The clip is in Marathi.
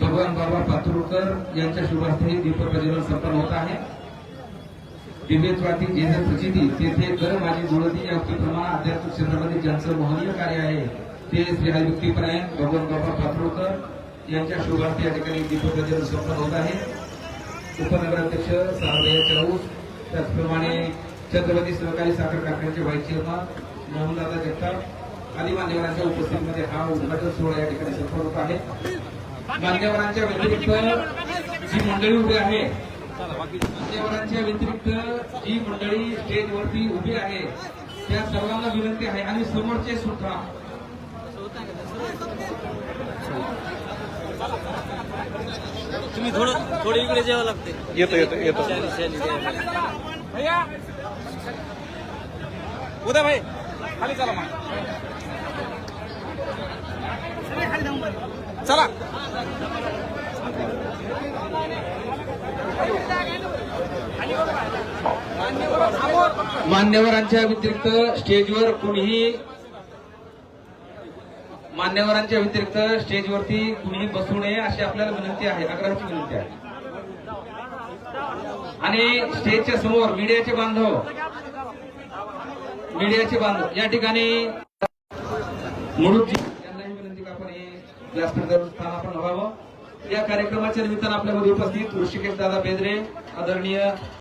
भगवान बाबा पातुरकर यांच्या शुभार्थी दीप प्रज्वलन संपन्न होत आहे। दिव्यत्वाती जे प्रचिती तेथे कर माझी जुळती या प्रमाण अध्यात्मिक क्षेत्रामध्ये ज्यांचं महनीय कार्य आहे ते श्री हरिभक्तीपरायण भगवान बाबा पातुरकर यांच्या शुभार्थी या ठिकाणी दीप प्रज्वलन संपन्न होत आहे। उपनगराध्यक्ष सावळ्या चाऊस, त्याचप्रमाणे छत्रपती सहकारी साखर कारखान्याचे व्हाईस चेअरमन मोहनदादा जगताप आदी मान्यवरांच्या उपस्थितीमध्ये हा उद्घाटन सोहळा या ठिकाणी संपन्न होत आहे। मान्यवरांच्या व्यतिरिक्त जी मंडळी उभी आहे, मान्यवरांच्या व्यतिरिक्त जी मंडळी स्टेजवरती उभी आहे त्या सर्वांना विनंती आहे आणि समोरचे सुद्धा तुम्ही थोडं इकडे जेवा लागते। येतो भैया उद्या भाई खाली चला मग चला। मान्यवरांच्या व्यतिरिक्त स्टेजवर स्टेजवरती कुणीही बसू नये अशी आपल्याला विनंती आहे, आग्रहाची विनंती आहे। आणि स्टेजच्या समोर मीडियाचे बांधव या ठिकाणी मुळूजी यांनाही विनंती का आपण हे व्यासपीठावर स्थान आपण व्हावं। या कार्यक्रमाच्या निमित्तानं आपल्यामध्ये उपस्थित ऋषिकेश दादा बेदरे, आदरणीय